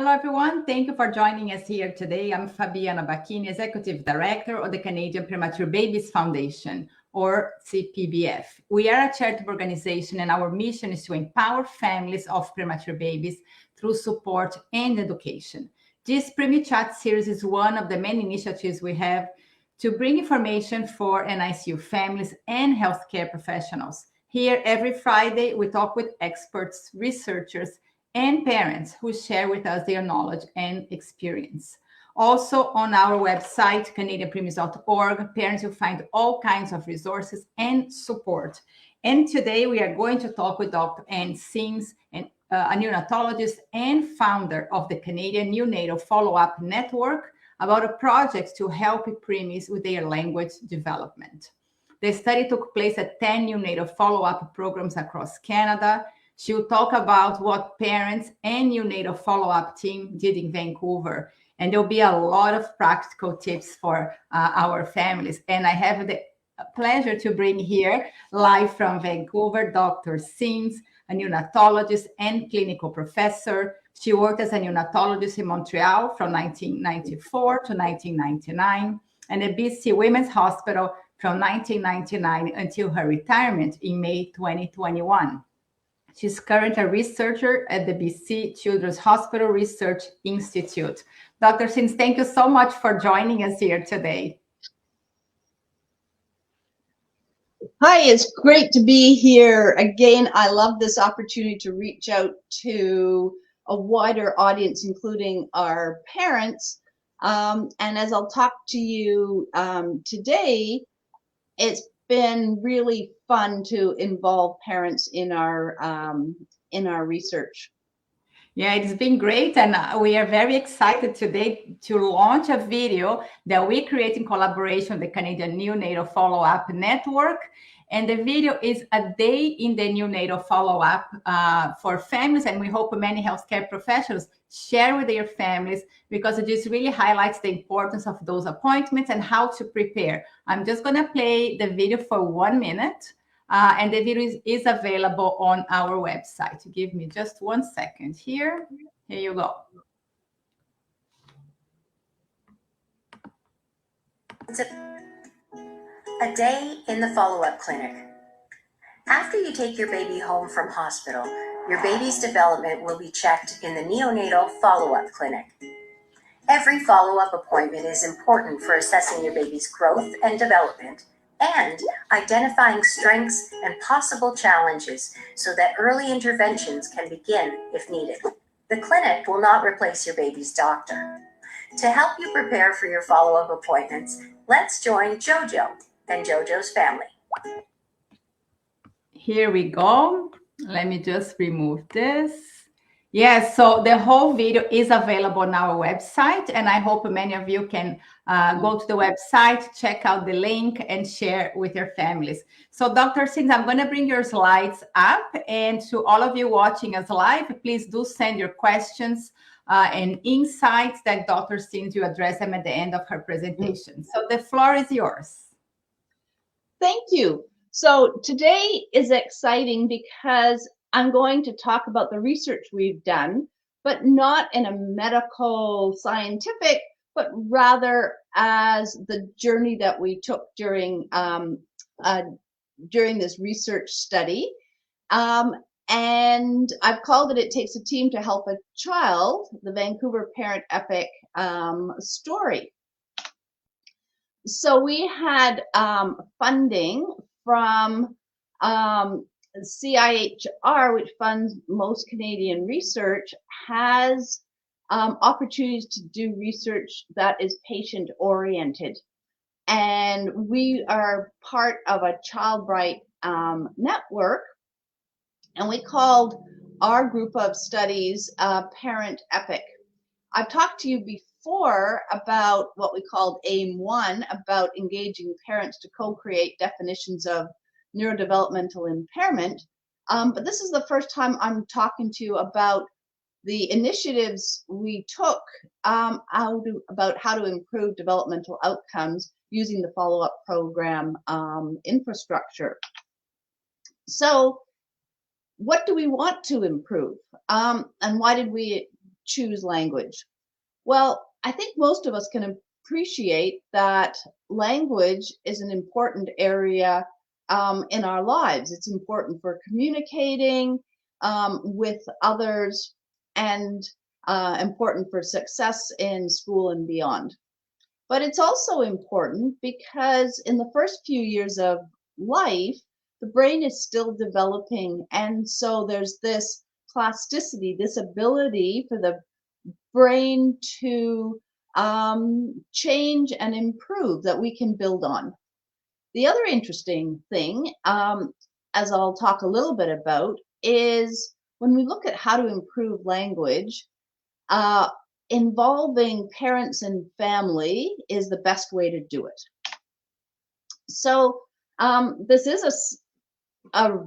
Hello, everyone. Thank you for joining us here today. I'm Fabiana Bacchini, Executive Director of the Canadian Premature Babies Foundation, or CPBF. We are a charitable organization, and our mission is to empower families of premature babies through support and education. This Premi Chat series is one of the many initiatives we have to bring information for NICU families and healthcare professionals. Here, every Friday, we talk with experts, researchers, and parents who share with us their knowledge and experience. Also, on our website, canadianpremis.org, parents will find all kinds of resources and support. And today we are going to talk with Dr. Synne, a neonatologist and founder of the Canadian Neonatal Follow-Up Network, about a project to help preemies with their language development. The study took place at 10 neonatal follow-up programs across Canada. She'll talk about what parents and neonatal follow-up team did in Vancouver. And there'll be a lot of practical tips for our families. And I have the pleasure to bring here, live from Vancouver, Dr. Synne, a neonatologist and clinical professor. She worked as a neonatologist in Montreal from 1994 to 1999, and at BC Women's Hospital from 1999 until her retirement in May 2021. She's currently a researcher at the BC Children's Hospital Research Institute. Dr. Synne, thank you so much for joining us here today. Hi, it's great to be here. Again, I love this opportunity to reach out to a wider audience, including our parents. And as I'll talk to you today, it's been really fun to involve parents in our research. Yeah, it's been great, and we are very excited today to launch a video that we create in collaboration with the Canadian Neonatal Follow-Up Network. And the video is a day in the neonatal follow-up for families, and we hope many healthcare professionals share with their families, because it just really highlights the importance of those appointments and how to prepare. I'm just going to play the video for 1 minute, and the video is available on our website. Give me just 1 second here. Here you go. A day in the follow-up clinic. After you take your baby home from hospital, your baby's development will be checked in the neonatal follow-up clinic. Every follow-up appointment is important for assessing your baby's growth and development and identifying strengths and possible challenges so that early interventions can begin if needed. The clinic will not replace your baby's doctor. To help you prepare for your follow-up appointments, let's join JoJo and JoJo's family. Here we go. Let me just remove this. Yes, so the whole video is available on our website, and I hope many of you can go to the website, check out the link, and share with your families. So Dr. Synne, I'm going to bring your slides up, and to all of you watching us live, please do send your questions and insights that Dr. Synne will address them at the end of her presentation. So the floor is yours. Thank you. So today is exciting because I'm going to talk about the research we've done, but not in a medical scientific, but rather as the journey that we took during this research study. And I've called it Takes a Team to Help a Child, the Vancouver Parent Epic story. So we had funding from CIHR, which funds most Canadian research, has opportunities to do research that is patient-oriented. And we are part of a Child Bright network, and we called our group of studies Parent Epic. I've talked to you before about what we called AIM-1, about engaging parents to co-create definitions of neurodevelopmental impairment. But this is the first time I'm talking to you about the initiatives we took about how to improve developmental outcomes using the follow-up program infrastructure. So what do we want to improve? And why did we choose language? Well, I think most of us can appreciate that language is an important area in our lives. It's important for communicating with others and important for success in school and beyond. But it's also important because in the first few years of life, the brain is still developing. And so there's this plasticity, this ability for the brain to change and improve that we can build on. The other interesting thing, as I'll talk a little bit about, is when we look at how to improve language, involving parents and family is the best way to do it. So this is a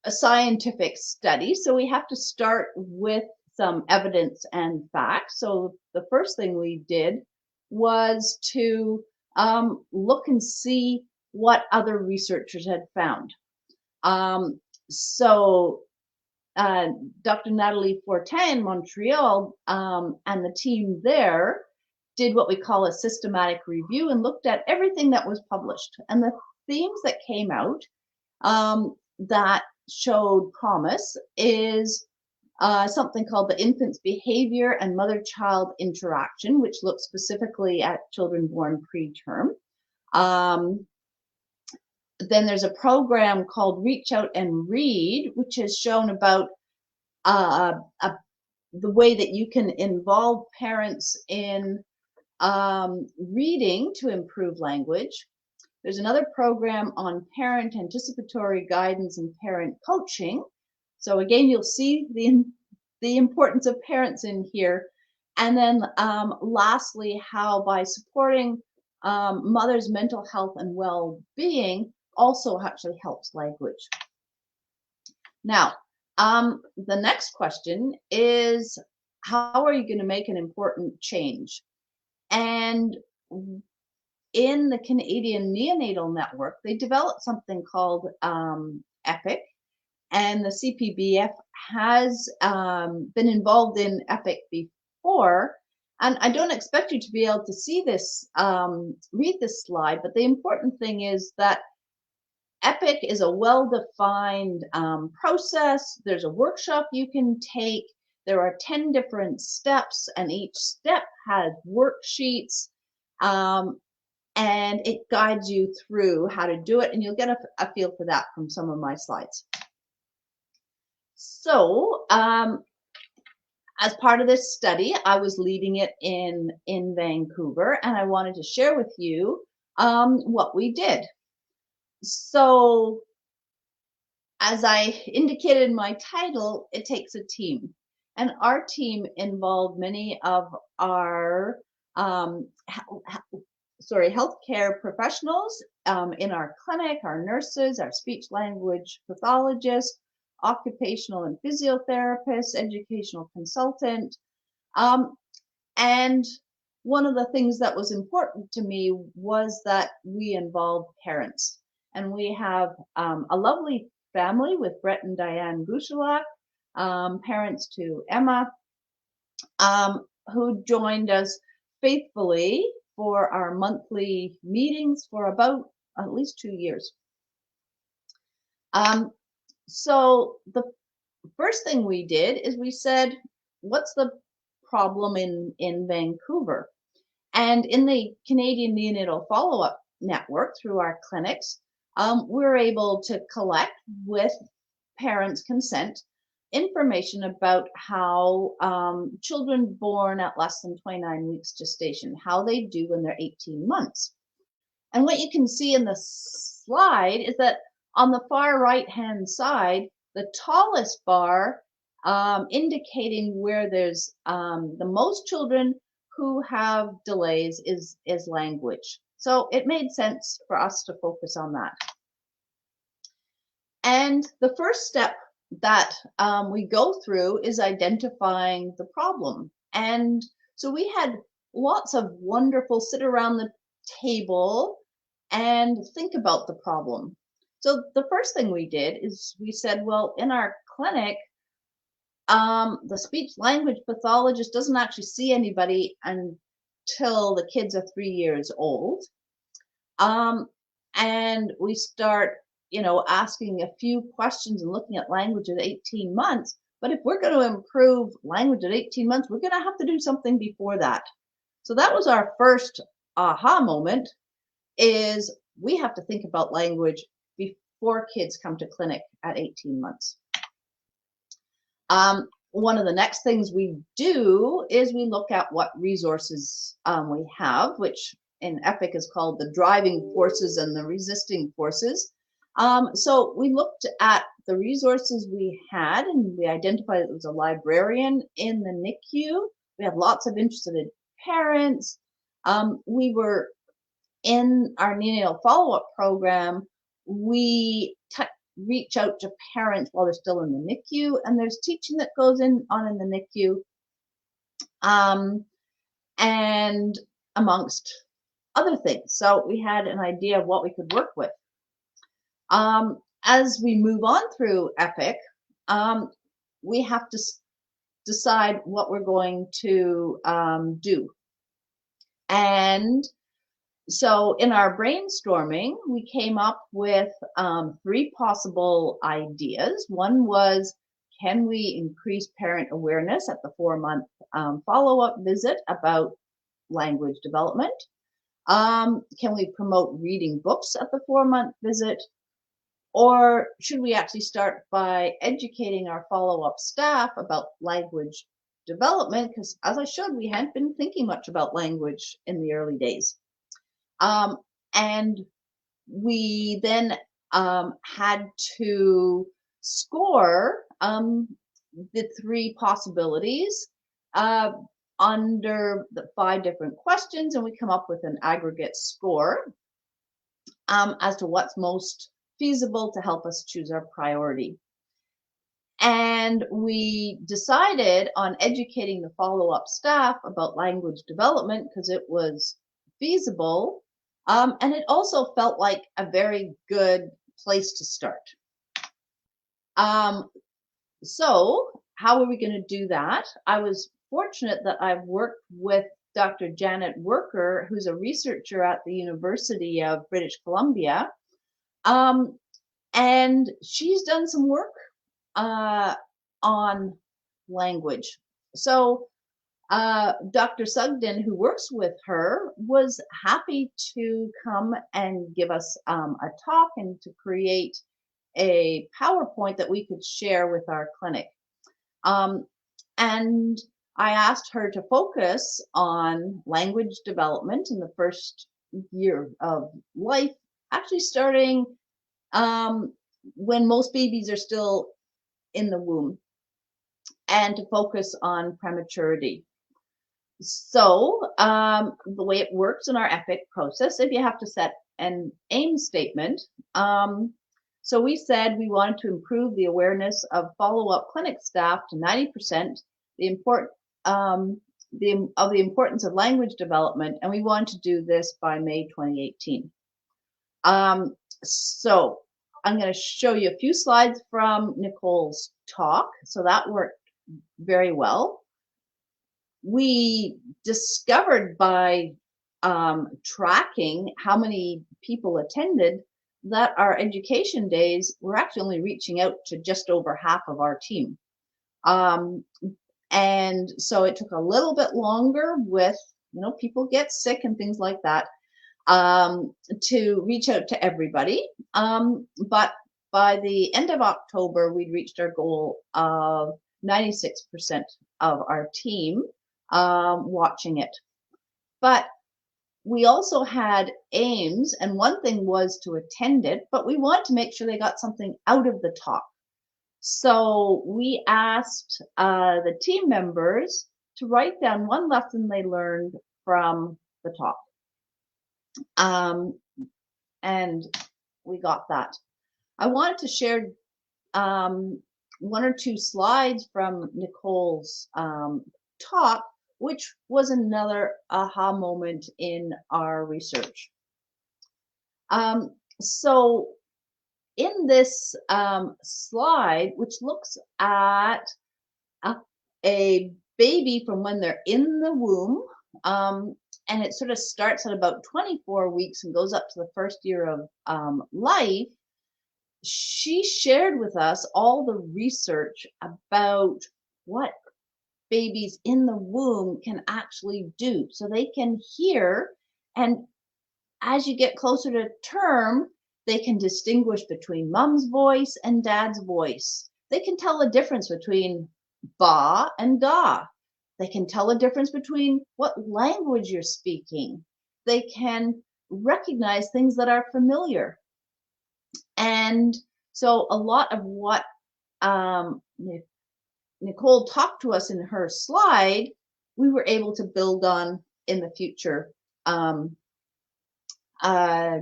scientific study, so we have to start with some evidence and facts. So the first thing we did was to look and see what other researchers had found. Dr. Natalie Fortin in Montreal and the team there did what we call a systematic review and looked at everything that was published. And the themes that came out that showed promise is something called the infant's behavior and mother-child interaction, which looks specifically at children born preterm. Then there's a program called Reach Out and Read, which has shown about the way that you can involve parents in reading to improve language. There's another program on parent anticipatory guidance and parent coaching. So again, you'll see the importance of parents in here. And then lastly, how by supporting mother's mental health and well-being also actually helps language. Now, the next question is, how are you going to make an important change? And in the Canadian Neonatal Network, they developed something called EPIC, and the CPBF has been involved in EPIC before. And I don't expect you to be able to see this, read this slide, but the important thing is that EPIC is a well-defined process. There's a workshop you can take. There are 10 different steps, and each step has worksheets, and it guides you through how to do it, and you'll get a feel for that from some of my slides. So, as part of this study, I was leading it in Vancouver, and I wanted to share with you what we did. So, as I indicated in my title, it takes a team. And our team involved many of our healthcare professionals in our clinic, our nurses, our speech language pathologists, occupational and physiotherapists, educational consultant. And one of the things that was important to me was that we involved parents. And we have a lovely family with Brett and Diane Gushalak, parents to Emma, who joined us faithfully for our monthly meetings for about at least 2 years. So the first thing we did is we said, what's the problem in Vancouver? And in the Canadian Neonatal Follow-Up Network, through our clinics, we're able to collect, with parents' consent, information about how children born at less than 29 weeks gestation, how they do when they're 18 months. And what you can see in the slide is that on the far right-hand side, the tallest bar indicating where there's the most children who have delays is language. So it made sense for us to focus on that. And the first step that we go through is identifying the problem. And so we had lots of wonderful sit around the table and think about the problem. So the first thing we did is we said, well, in our clinic, the speech language pathologist doesn't actually see anybody until the kids are 3 years old. And we start, asking a few questions and looking at language at 18 months. But if we're going to improve language at 18 months, we're going to have to do something before that. So that was our first aha moment, is we have to think about language before kids come to clinic at 18 months. One of the next things we do is we look at what resources we have, which in EPIC is called the driving forces and the resisting forces. So we looked at the resources we had, and we identified that there was a librarian in the NICU. We had lots of interested parents. We were in our neonatal follow-up program. We reach out to parents while they're still in the NICU, and there's teaching that goes on in the NICU, and amongst other things. So we had an idea of what we could work with. As we move on through EPIC, we have to decide what we're going to do. And so in our brainstorming, we came up with 3 possible ideas. One was, can we increase parent awareness at the 4-month follow-up visit about language development? Can we promote reading books at the 4-month visit? Or should we actually start by educating our follow-up staff about language development? Because as I showed, we hadn't been thinking much about language in the early days. And we then had to score the 3 possibilities under the 5 different questions, and we come up with an aggregate score as to what's most feasible to help us choose our priority. And we decided on educating the follow-up staff about language development because it was feasible, and it also felt like a very good place to start. So how are we going to do that? I was fortunate that I've worked with Dr. Janet Worker, who's a researcher at the University of British Columbia, and she's done some work on language. So Dr. Sugden, who works with her, was happy to come and give us a talk and to create a PowerPoint that we could share with our clinic. And I asked her to focus on language development in the first year of life, actually starting when most babies are still in the womb, and to focus on prematurity. So the way it works in our EPIC process, if you have to set an aim statement, so we said we wanted to improve the awareness of follow-up clinic staff to 90%, of the importance of language development, and we wanted to do this by May 2018. So I'm going to show you a few slides from Nicole's talk. So that worked very well. We discovered by tracking how many people attended that our education days were actually only reaching out to just over half of our team. And so it took a little bit longer with, people get sick and things like that, to reach out to everybody. But by the end of October, we'd reached our goal of 96% of our team watching it. But we also had aims, and one thing was to attend it, but we wanted to make sure they got something out of the talk. So we asked the team members to write down one lesson they learned from the talk. And we got that. I wanted to share 1 or 2 slides from Nicole's talk, which was another aha moment in our research. So in this slide, which looks at a baby from when they're in the womb, and it sort of starts at about 24 weeks and goes up to the first year of life. She shared with us all the research about what babies in the womb can actually do. So they can hear, and as you get closer to term, they can distinguish between mom's voice and dad's voice. They can tell the difference between ba and ga. They can tell the difference between what language you're speaking. They can recognize things that are familiar. And so a lot of what Nicole talked to us in her slide, we were able to build on in the future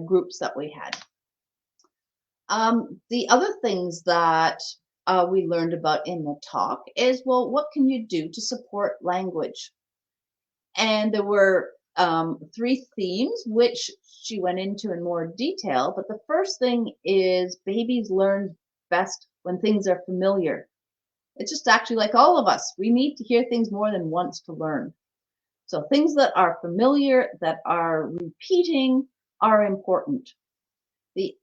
groups that we had. The other things that we learned about in the talk is, well, what can you do to support language? And there were 3 themes, which she went into in more detail. But the first thing is babies learn best when things are familiar. It's just actually like all of us. We need to hear things more than once to learn. So things that are familiar, that are repeating, are important. The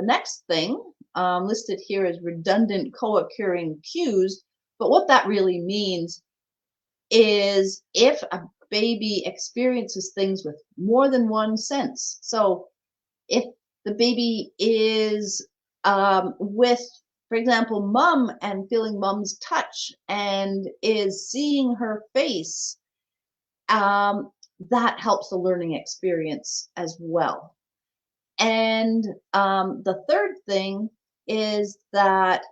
next thing listed here is redundant co-occurring cues. But what that really means is if a baby experiences things with more than one sense. So if the baby is with, for example, mom and feeling mom's touch and is seeing her face, that helps the learning experience as well. And the third thing is that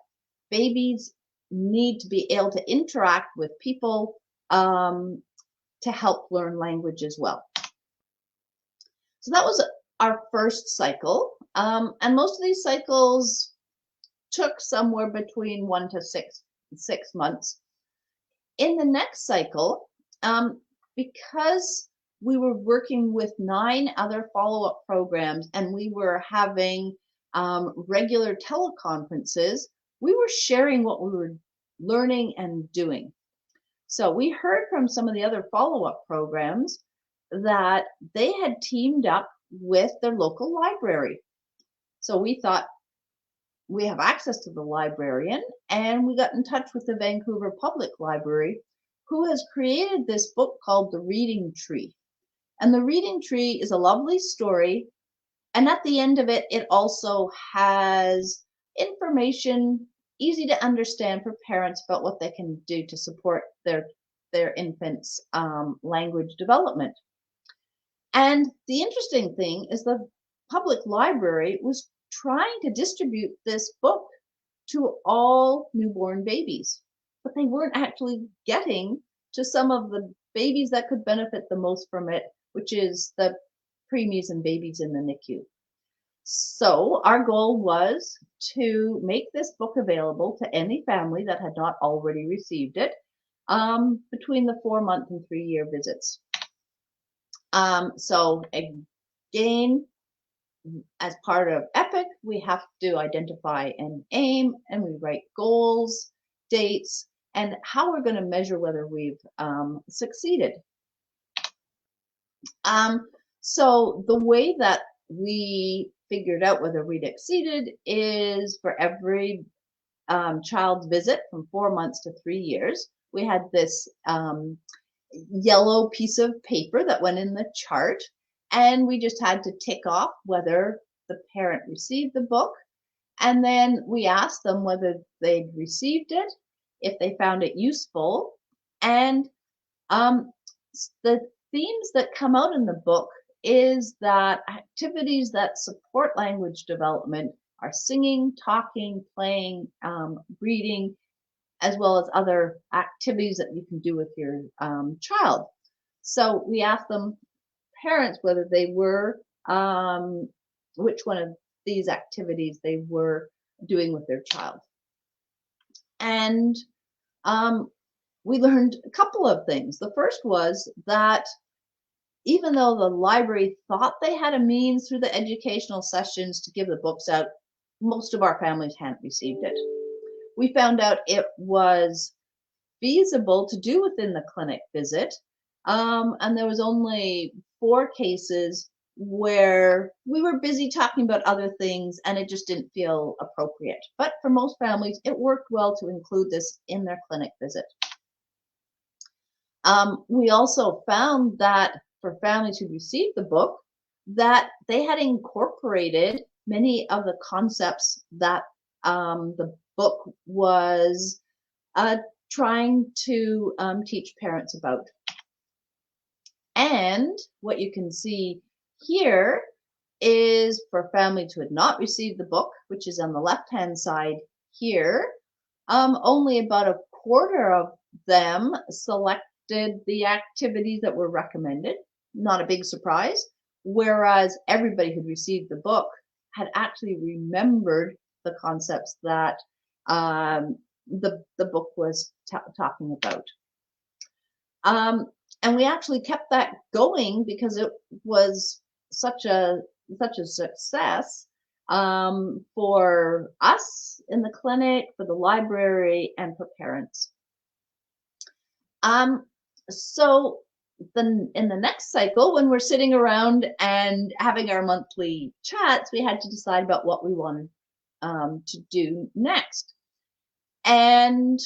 babies need to be able to interact with people to help learn language as well. So that was our first cycle. And most of these cycles took somewhere between 1 to 6 months. In the next cycle, because we were working with 9 other follow-up programs and we were having regular teleconferences, we were sharing what we were learning and doing. So we heard from some of the other follow-up programs that they had teamed up with their local library. So we thought, we have access to the librarian, and we got in touch with the Vancouver Public Library, who has created this book called The Reading Tree. And The Reading Tree is a lovely story, and at the end of it, it also has information easy to understand for parents about what they can do to support their infants' language development. And the interesting thing is the public library was trying to distribute this book to all newborn babies, but they weren't actually getting to some of the babies that could benefit the most from it, which is the preemies and babies in the NICU. So our goal was to make this book available to any family that had not already received it between the 4-month and 3-year visits. So again, as part of EPIC, we have to identify an aim, and we write goals, dates, and how we're going to measure whether we've succeeded. So the way that we figured out whether we'd exceeded is for every child's visit from 4 months to 3 years, we had this yellow piece of paper that went in the chart, and we just had to tick off whether the parent received the book, and then we asked them whether they'd received it, if they found it useful, and the themes that come out in the book is that activities that support language development are singing, talking, playing, reading, as well as other activities that you can do with your child. So we asked them, parents, whether they were, which one of these activities they were doing with their child. And we learned a couple of things. The first was that even though the library thought they had a means through the educational sessions to give the books out, most of our families hadn't received it. we found out it was feasible to do within the clinic visit. And there was only 4 cases where we were busy talking about other things and it just didn't feel appropriate. But for most families, it worked well to include this in their clinic visit. We also found that for families who received the book, that they had incorporated many of the concepts that the book was trying to teach parents about. And what you can see here is for families who had not received the book, which is on the left-hand side here, only about a quarter of them selected the activities that were recommended. Not a big surprise. Whereas everybody who'd received the book had actually remembered the concepts that the book was talking about. And we actually kept that going because it was such a success for us in the clinic, for the library, and for parents. So then in the next cycle, when we're sitting around and having our monthly chats, we had to decide about what we wanted to do next. And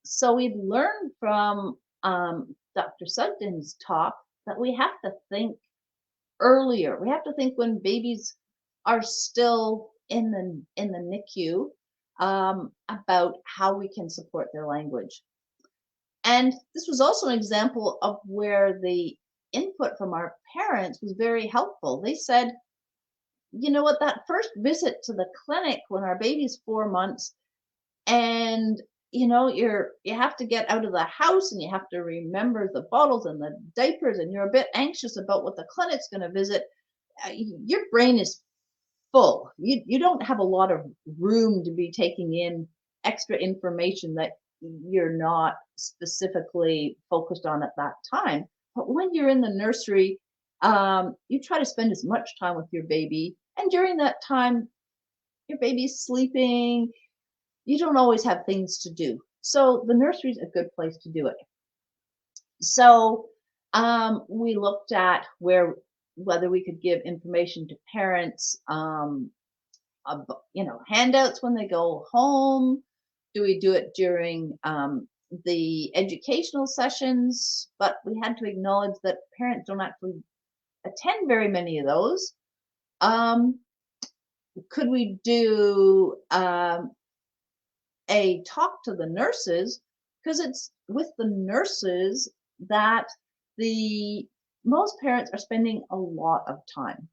so we learned from Dr. Sugden's talk that we have to think earlier. We have to think when babies are still in the NICU about how we can support their language. And this was also an example of where the input from our parents was very helpful. They said, you know what, that first visit to the clinic when our baby's 4 months, and you know, you have to get out of the house and you have to remember the bottles and the diapers, and you're a bit anxious about what the clinic's going to visit. Your brain is full. You don't have a lot of room to be taking in extra information that you're not specifically focused on at that time. But when you're in the nursery, you try to spend as much time with your baby, and during that time, your baby's sleeping. You don't always have things to do. So the nursery is a good place to do it. So we looked at whether we could give information to parents, handouts when they go home. Do we do it during the educational sessions? But we had to acknowledge that parents don't actually attend very many of those. Could we do a talk to the nurses, because it's with the nurses that most parents are spending a lot of time.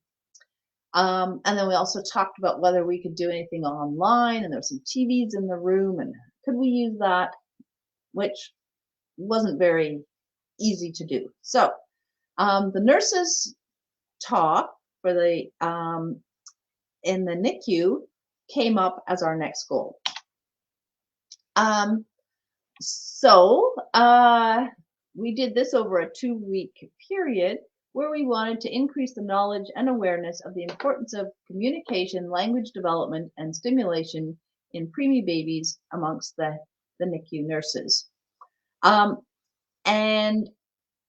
And then we also talked about whether we could do anything online, and there were some TVs in the room, and could we use that, which wasn't very easy to do. So the nurses talk for the in the NICU came up as our next goal. We did this over a 2-week period where we wanted to increase the knowledge and awareness of the importance of communication, language development, and stimulation in preemie babies amongst the NICU nurses. And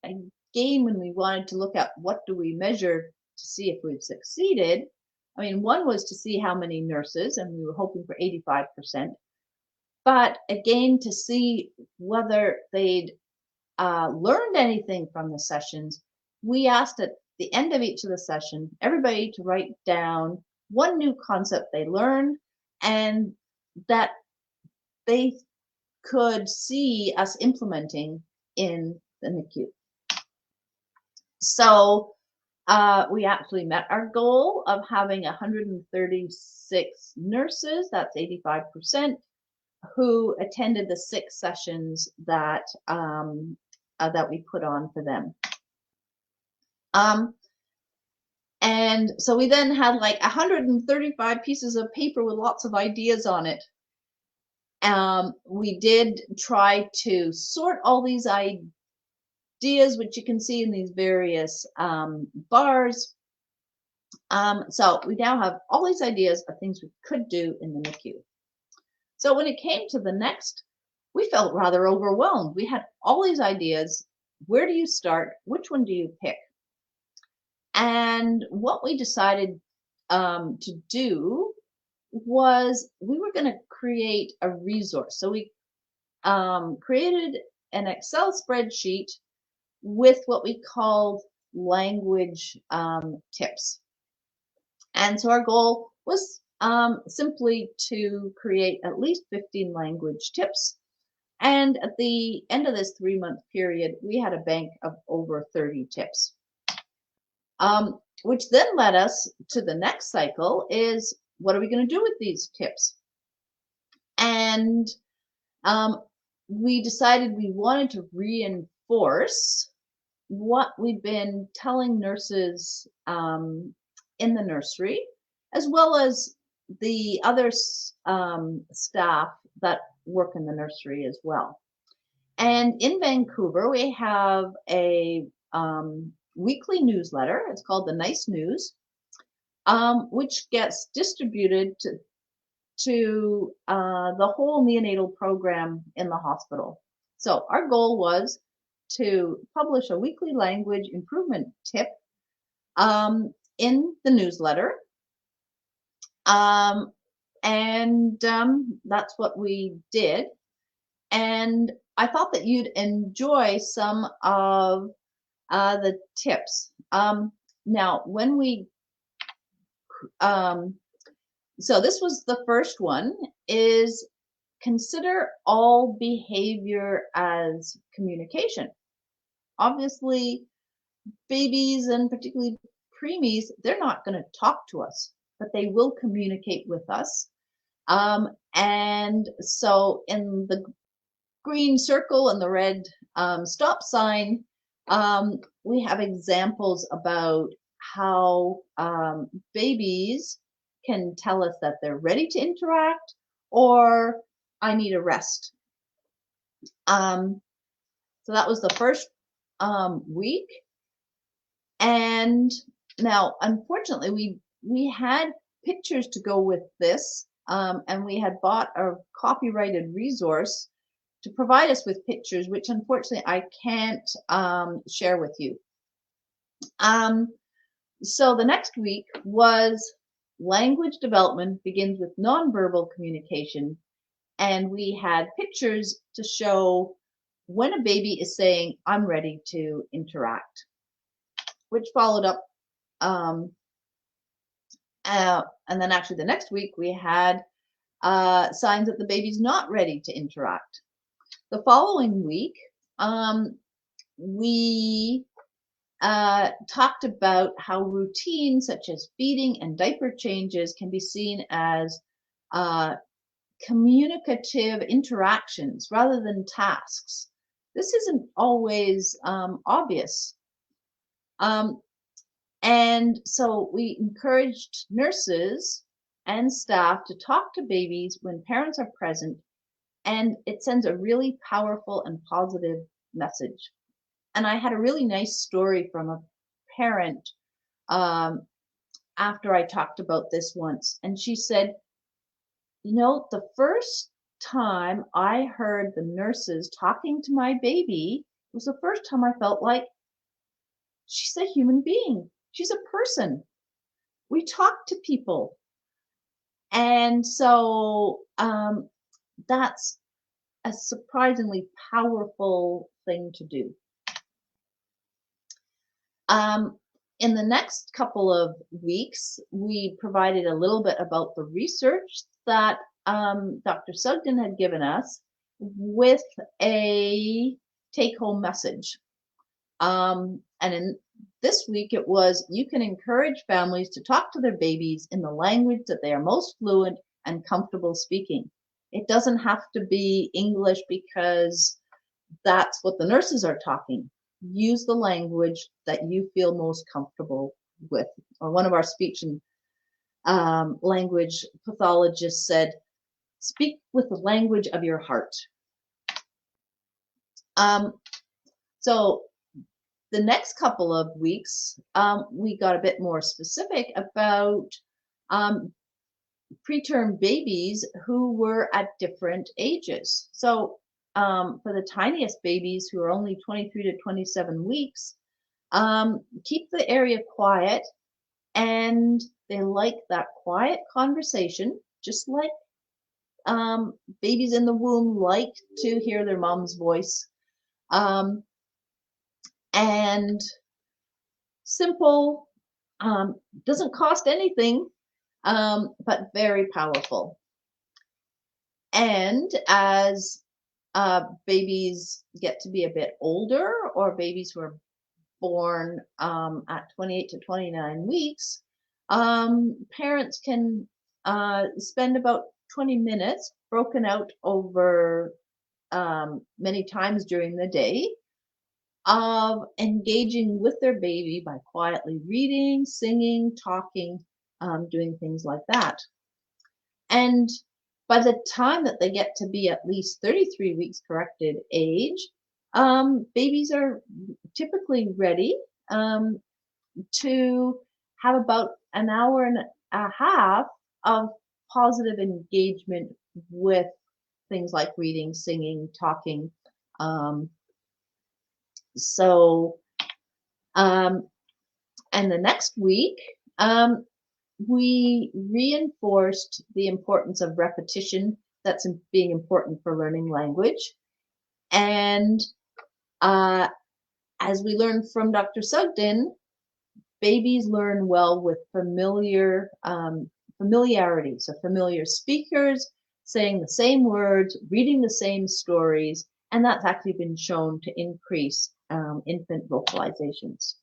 again, when we wanted to look at what do we measure to see if we've succeeded, I mean, one was to see how many nurses, and we were hoping for 85%. But again, to see whether they'd learned anything from the sessions, we asked at the end of each of the session, everybody to write down one new concept they learned and that they could see us implementing in the NICU. So we actually met our goal of having 136 nurses, that's 85%, who attended the 6 sessions that we put on for them. And so we then had like 135 pieces of paper with lots of ideas on it. We did try to sort all these ideas, which you can see in these various bars. So we now have all these ideas of things we could do in the NICU. So when it came to the next, we felt rather overwhelmed. We had all these ideas. Where do you start? Which one do you pick? And what we decided to do was we were going to create a resource. So we created an Excel spreadsheet with what we called language tips. And so our goal was simply to create at least 15 language tips. And at the end of this 3-month period, we had a bank of over 30 tips. Which then led us to the next cycle is, what are we going to do with these tips? And we decided we wanted to reinforce what we've been telling nurses in the nursery, as well as the other staff that work in the nursery as well. And in Vancouver, we have a weekly newsletter. It's called The Nice News, which gets distributed to the whole neonatal program in the hospital. So our goal was to publish a weekly language improvement tip in the newsletter. And that's what we did. And I thought that you'd enjoy some of the tips. Now, when we, so this was the first one, is consider all behavior as communication. Obviously, babies and particularly preemies, they're not going to talk to us, but they will communicate with us. And so in the green circle and the red stop sign, we have examples about how babies can tell us that they're ready to interact or I need a rest. So that was the first week. And now, unfortunately, we had pictures to go with this, and we had bought a copyrighted resource to provide us with pictures, which unfortunately I can't share with you. So the next week was language development begins with nonverbal communication, and we had pictures to show when a baby is saying, I'm ready to interact, which followed up. And then actually the next week we had signs that the baby's not ready to interact. The following week, we talked about how routines such as feeding and diaper changes can be seen as communicative interactions rather than tasks. This isn't always obvious. And so we encouraged nurses and staff to talk to babies when parents are present, and it sends a really powerful and positive message. And I had a really nice story from a parent after I talked about this once, and she said, you know, the first time I heard the nurses talking to my baby was the first time I felt like she's a human being. She's a person. We talk to people. And so that's a surprisingly powerful thing to do. In the next couple of weeks, we provided a little bit about the research that Dr. Sugden had given us with a take-home message. And in this week, it was, you can encourage families to talk to their babies in the language that they are most fluent and comfortable speaking. It doesn't have to be English because that's what the nurses are talking. Use the language that you feel most comfortable with. Or one of our speech and language pathologists said, speak with the language of your heart. So the next couple of weeks, we got a bit more specific about preterm babies who were at different ages. So for the tiniest babies who are only 23 to 27 weeks, keep the area quiet, and they like that quiet conversation, just like babies in the womb like to hear their mom's voice. And simple, doesn't cost anything, but very powerful. And as babies get to be a bit older, or babies who are born at 28 to 29 weeks, parents can spend about 20 minutes broken out over many times during the day of engaging with their baby by quietly reading, singing, talking, doing things like that. And by the time that they get to be at least 33 weeks corrected age, babies are typically ready to have about an hour and a half of positive engagement with things like reading, singing, talking. And the next week, we reinforced the importance of repetition. That's being important for learning language. And as we learned from Dr. Sugden, babies learn well with familiarity. So familiar speakers, saying the same words, reading the same stories, and that's actually been shown to increase infant vocalizations.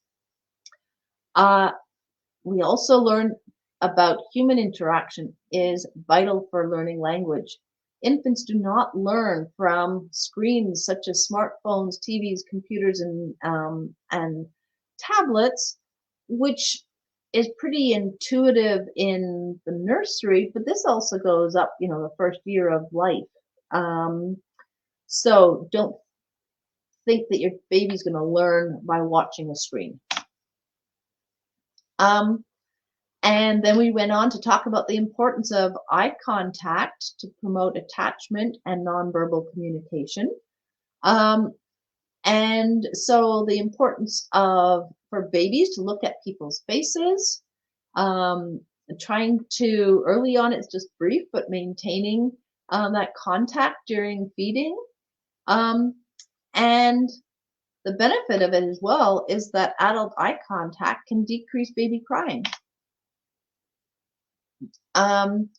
We also learned about human interaction is vital for learning language. Infants do not learn from screens such as smartphones, TVs, computers, and tablets, which is pretty intuitive in the nursery, but this also goes up, the first year of life. So don't think that your baby's going to learn by watching a screen. And then we went on to talk about the importance of eye contact to promote attachment and nonverbal communication. And so the importance for babies to look at people's faces, trying to, early on it's just brief, but maintaining that contact during feeding. And the benefit of it as well is that adult eye contact can decrease baby crying. And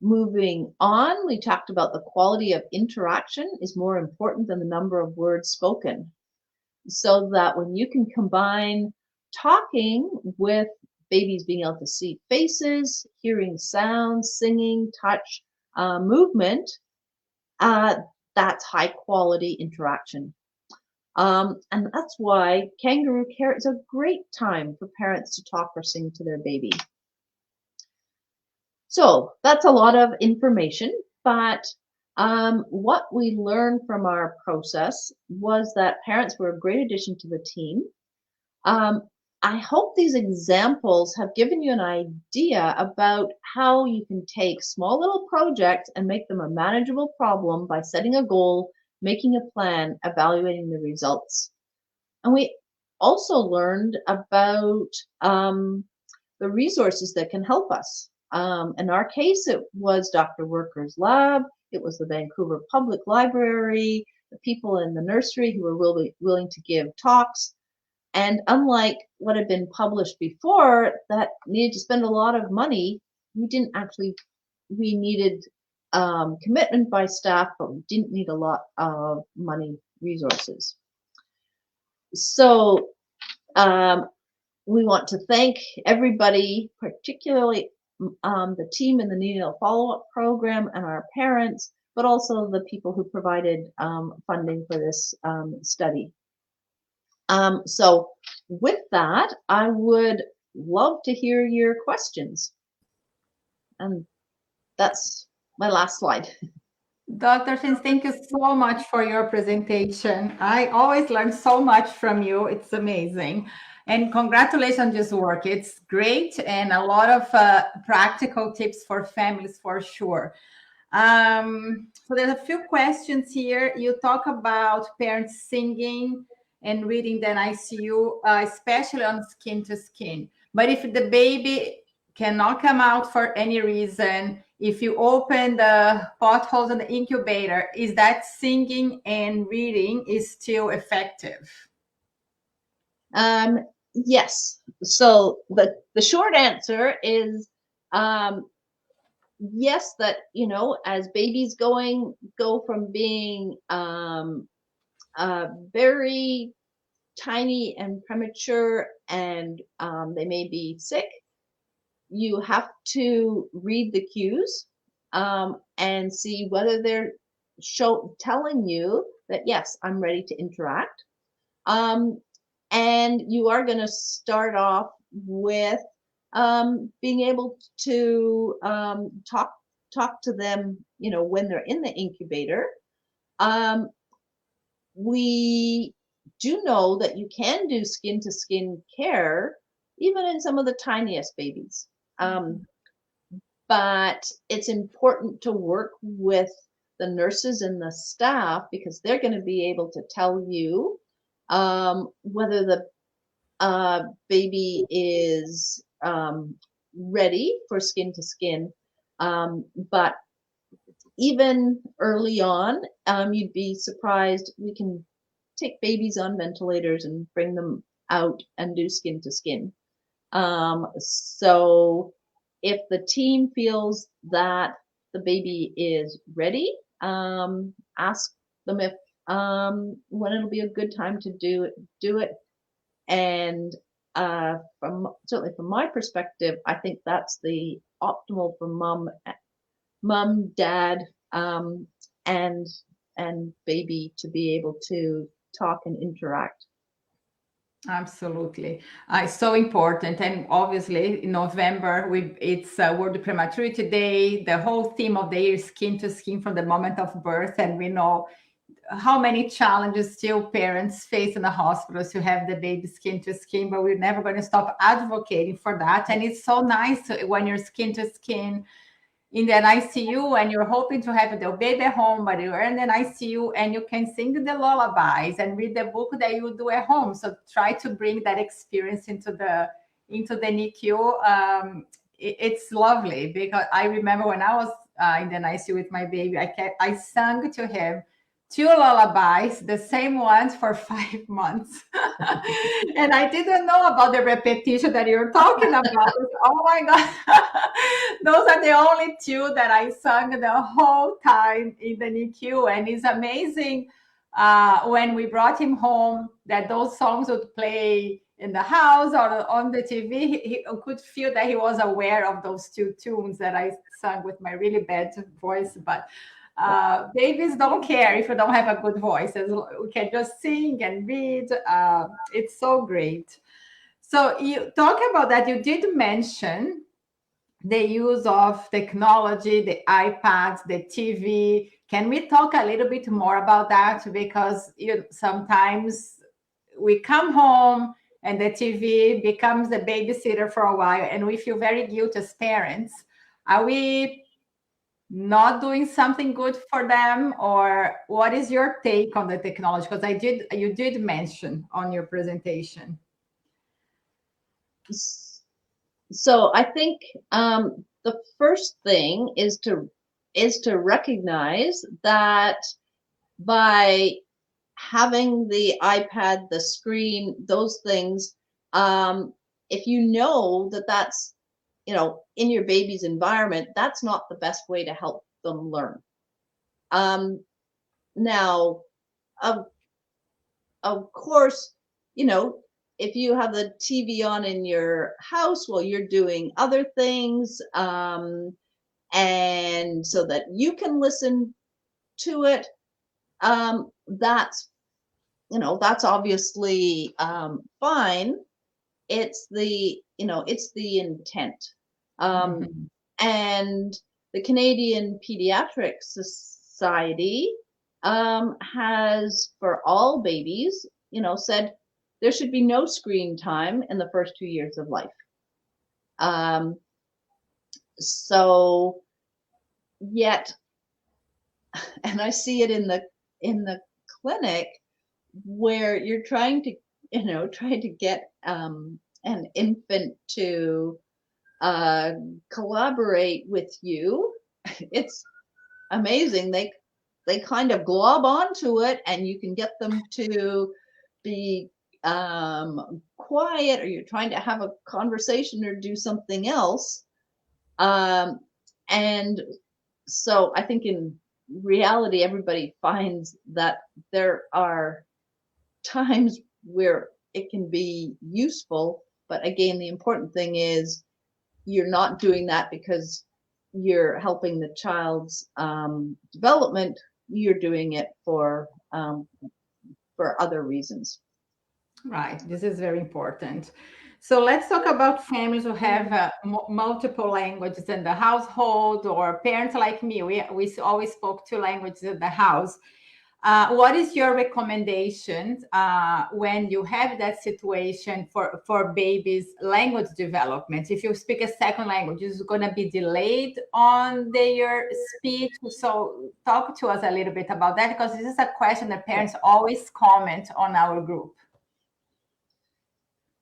moving on, we talked about the quality of interaction is more important than the number of words spoken. So that when you can combine talking with babies being able to see faces, hearing sounds, singing, touch, movement, that's high quality interaction. And that's why Kangaroo Care is a great time for parents to talk or sing to their baby. So that's a lot of information, but what we learned from our process was that parents were a great addition to the team. I hope these examples have given you an idea about how you can take small little projects and make them a manageable problem by setting a goal, making a plan, evaluating the results. And we also learned about the resources that can help us. In our case, it was Dr. Worker's lab, it was the Vancouver Public Library, the people in the nursery who were willing to give talks. And unlike what had been published before that needed to spend a lot of money, we needed commitment by staff, but we didn't need a lot of money resources. So we want to thank everybody, particularly the team in the neonatal follow-up program and our parents, but also the people who provided funding for this study. So with that, I would love to hear your questions. And that's my last slide. Dr. Synne, thank you so much for your presentation. I always learn so much from you. It's amazing. And congratulations on this work. It's great, and a lot of practical tips for families for sure. So there's a few questions here. You talk about parents singing and reading the ICU, especially on skin to skin. But if the baby cannot come out for any reason, if you open the potholes in the incubator, is that singing and reading is still effective? Yes. So the short answer is yes, that, you know, as babies go from being very tiny and premature, and they may be sick, you have to read the cues and see whether they're telling you that, yes, I'm ready to interact. And you are going to start off with being able to talk to them, you know, when they're in the incubator. We do know that you can do skin to skin care even in some of the tiniest babies. But it's important to work with the nurses and the staff, because they're going to be able to tell you whether the baby is ready for skin to skin. But even early on, you'd be surprised. We can take babies on ventilators and bring them out and do skin to skin. So if the team feels that the baby is ready, ask them if when it'll be a good time to do it. And certainly from my perspective, I think that's the optimal for mom, dad, and baby to be able to talk and interact. Absolutely. It's so important. And obviously in November, it's World Prematurity Day. The whole theme of the year is skin to skin from the moment of birth. And we know how many challenges still parents face in the hospitals to have the baby skin to skin, but we're never going to stop advocating for that. And it's so nice when you're skin to skin in the ICU and you're hoping to have the baby at home, but you're in the ICU and you can sing the lullabies and read the book that you do at home. So try to bring that experience into the NICU. It's lovely, because I remember when I was in the ICU with my baby, I sang to him 2 lullabies, the same ones for 5 months. And I didn't know about the repetition that you're talking about. Oh my God. Those are the only 2 that I sung the whole time in the NICU. And it's amazing when we brought him home that those songs would play in the house or on the TV. He could feel that he was aware of those 2 tunes that I sung with my really bad voice. But babies don't care if you don't have a good voice. We can just sing and read. It's so great. So you talk about that. You did mention the use of technology, the iPads, the TV. Can we talk a little bit more about that? Because sometimes we come home and the TV becomes the babysitter for a while, and we feel very guilty as parents. Are we not doing something good for them, or what is your take on the technology? Because you did mention on your presentation. So I think the first thing is to recognize that by having the iPad, the screen, those things, if you know that that's, you know, in your baby's environment, that's not the best way to help them learn. Now, of course, you know, if you have the TV on in your house while you're doing other things, and so that you can listen to it, that's, you know, that's obviously fine. It's the, you know, it's the intent. And the Canadian Pediatric Society has, for all babies, you know, said there should be no screen time in the first 2 years of life. So yet, and I see it in the clinic where you're trying to, get an infant to collaborate with you. It's amazing. They kind of glob onto it, and you can get them to be quiet, or you're trying to have a conversation or do something else. And so I think in reality, everybody finds that there are times where it can be useful, but again, the important thing is you're not doing that because you're helping the child's development. You're doing it for other reasons. Right. This is very important. So let's talk about families who have multiple languages in the household, or parents like me. We always spoke two languages in the house. What is your recommendation when you have that situation for babies' language development? If you speak a second language, is it going to be delayed on their speech? So talk to us a little bit about that, because this is a question that parents always comment on our group.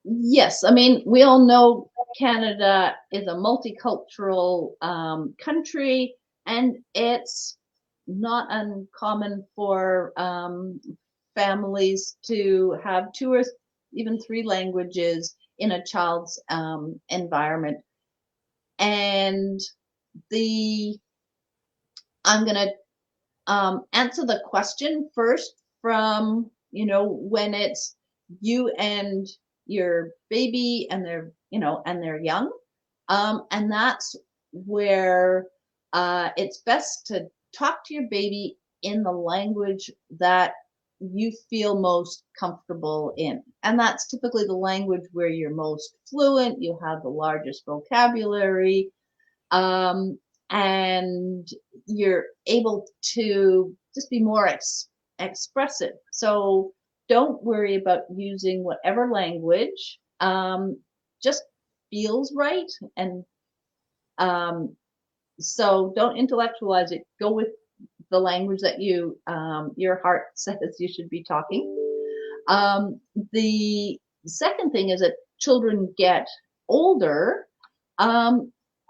Yes, I mean, we all know Canada is a multicultural country, and it's not uncommon for families to have 2 or even 3 languages in a child's environment. And I'm going to answer the question first from, when it's you and your baby and they're young. And that's where it's best to talk to your baby in the language that you feel most comfortable in. And that's typically the language where you're most fluent, you have the largest vocabulary, and you're able to just be more expressive. So don't worry about using whatever language just feels right. And so don't intellectualize it. Go with the language that your heart says you should be talking. The second thing is that children get older.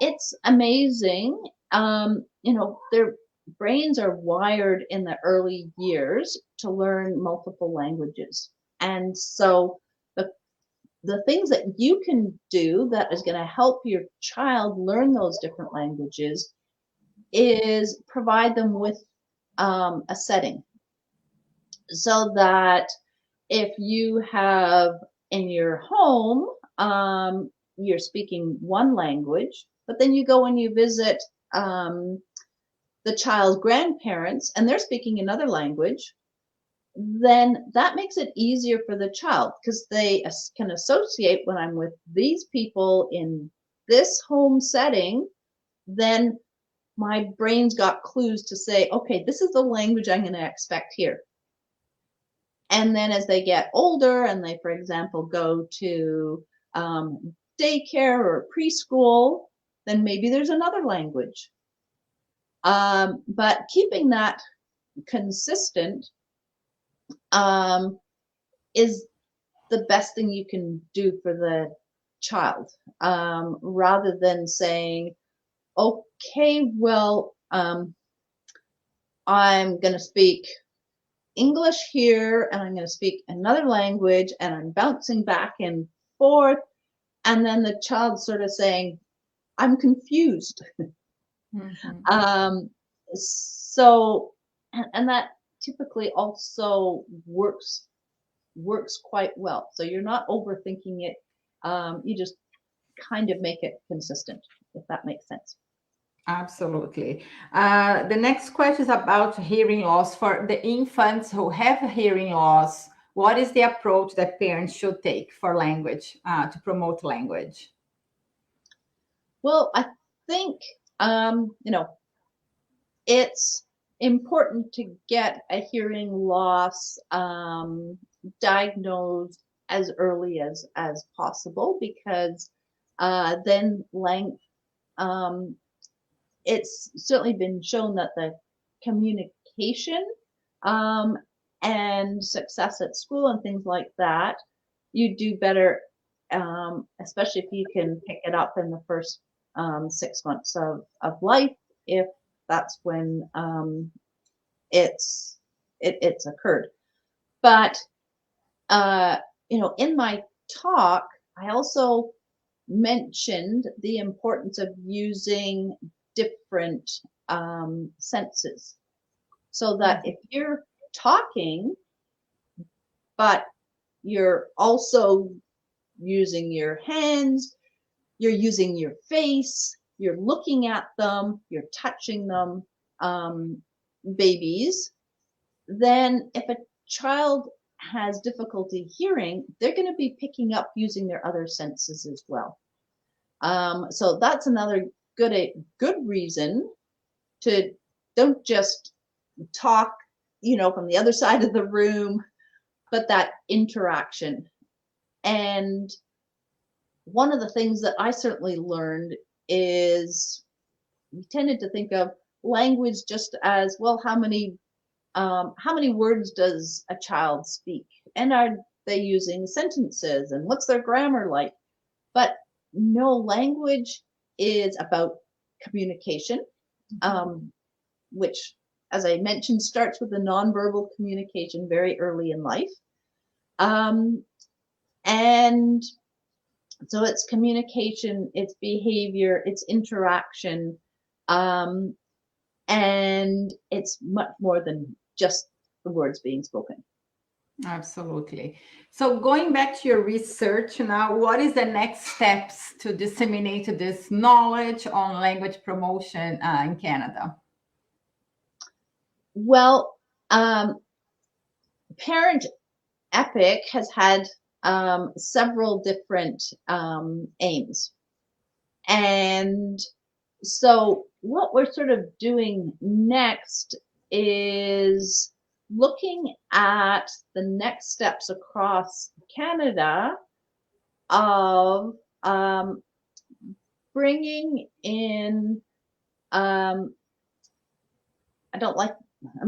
It's amazing. Their brains are wired in the early years to learn multiple languages. And so the things that you can do that is going to help your child learn those different languages is provide them with a setting, so that if you have in your home, you're speaking one language, but then you go and you visit the child's grandparents and they're speaking another language, then that makes it easier for the child, because they can associate, when I'm with these people in this home setting, then my brain's got clues to say, okay, this is the language I'm going to expect here. And then as they get older and they, for example, go to daycare or preschool, then maybe there's another language. But keeping that consistent is the best thing you can do for the child, rather than saying, okay, well, I'm going to speak English here and I'm going to speak another language and I'm bouncing back and forth. And then the child sort of saying, I'm confused. Mm-hmm. So, and that typically also works quite well. So you're not overthinking it. You just kind of make it consistent, if that makes sense. Absolutely. The next question is about hearing loss. For the infants who have hearing loss, what is the approach that parents should take for language, to promote language? Well, I think, it's important to get a hearing loss diagnosed as early as possible, because then it's certainly been shown that the communication and success at school and things like that, you do better, especially if you can pick it up in the first 6 months of life, if that's when it's occurred. But in my talk, I also mentioned the importance of using different senses, so that if you're talking, but you're also using your hands, you're using your face, you're looking at them, you're touching them, babies, then if a child has difficulty hearing, they're going to be picking up using their other senses as well. So that's another good reason to don't just talk, from the other side of the room, but that interaction. And one of the things that I certainly learned is we tended to think of language just as, well, how many words does a child speak? And are they using sentences? And what's their grammar like? But no, language is about communication, which, as I mentioned, starts with the nonverbal communication very early in life. And so it's communication, it's behavior, it's interaction, and it's much more than just the words being spoken. Absolutely. So going back to your research now, what is the next steps to disseminate this knowledge on language promotion in Canada? Well, Parent Epic has had several different aims. And so what we're sort of doing next is looking at the next steps across Canada of bringing in,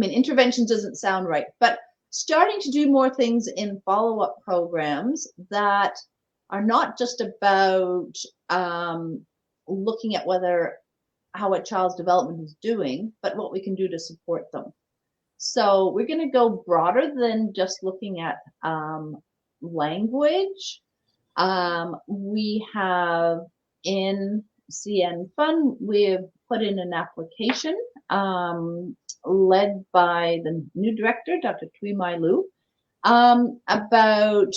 interventions doesn't sound right, but starting to do more things in follow-up programs that are not just about looking at how a child's development is doing, but what we can do to support them. So we're going to go broader than just looking at language. We have in CN Fund, we've put in an application led by the new director, Dr. Tui Mai Lu, about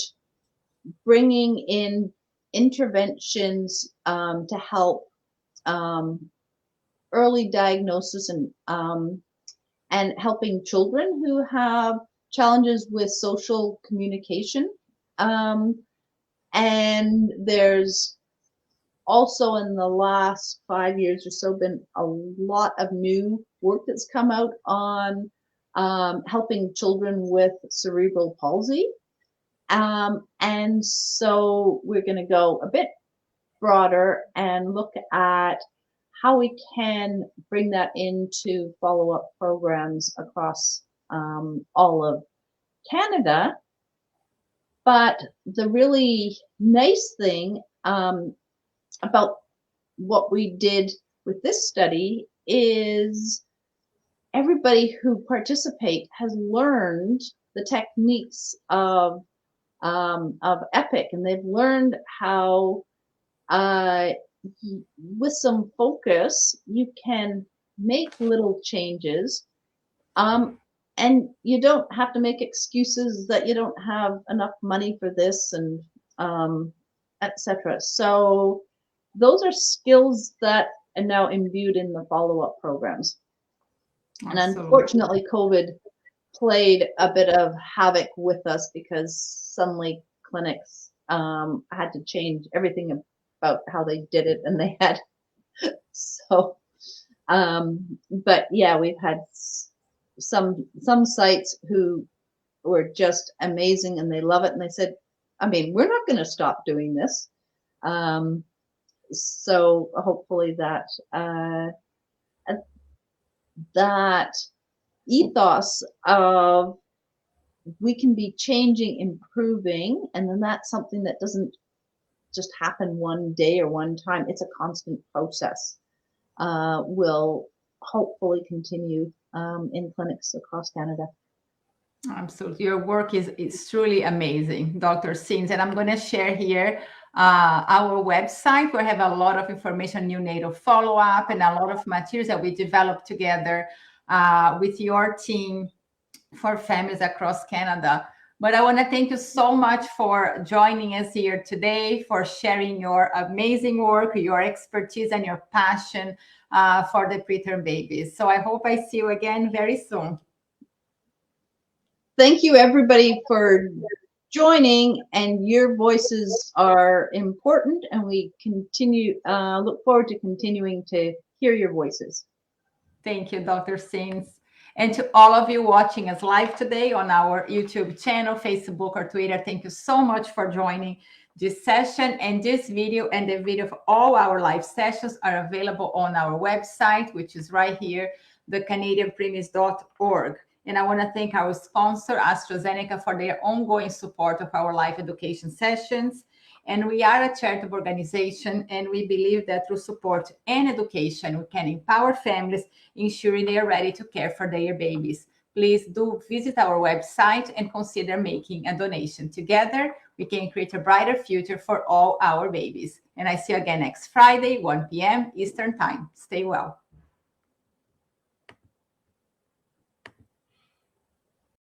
bringing in interventions to help early diagnosis and helping children who have challenges with social communication. And there's also in the last 5 years or so been a lot of new work that's come out on helping children with cerebral palsy. And so we're going to go a bit broader and look at how we can bring that into follow-up programs across all of Canada. But the really nice thing about what we did with this study is everybody who participates has learned the techniques of EPIC, and they've learned how with some focus you can make little changes, and you don't have to make excuses that you don't have enough money for this and etc. So those are skills that are now imbued in the follow-up programs. Absolutely. And unfortunately, COVID played a bit of havoc with us because suddenly clinics had to change everything about how they did it, and they had so. But yeah, we've had some sites who were just amazing, and they love it, and they said, I mean, we're not going to stop doing this. So hopefully that ethos of we can be changing, improving, and then that's something that doesn't just happen one day or one time. It's a constant process. Will hopefully continue in clinics across Canada. Absolutely. Your work is truly amazing, Dr. Synne. And I'm going to share here our website where we have a lot of information, neonatal follow-up, and a lot of materials that we developed together with your team for families across Canada. But I want to thank you so much for joining us here today, for sharing your amazing work, your expertise, and your passion for the preterm babies. So I hope I see you again very soon. Thank you, everybody, for joining, and your voices are important, and we look forward to continuing to hear your voices. Thank you, Dr. Synne. And to all of you watching us live today on our YouTube channel, Facebook, or Twitter, thank you so much for joining this session. And this video and the video of all our live sessions are available on our website, which is right here, thecanadianpreemies.org. And I want to thank our sponsor, AstraZeneca, for their ongoing support of our live education sessions. And we are a charitable organization, and we believe that through support and education, we can empower families, ensuring they are ready to care for their babies. Please do visit our website and consider making a donation. Together, we can create a brighter future for all our babies. And I see you again next Friday, 1 p.m. Eastern Time. Stay well.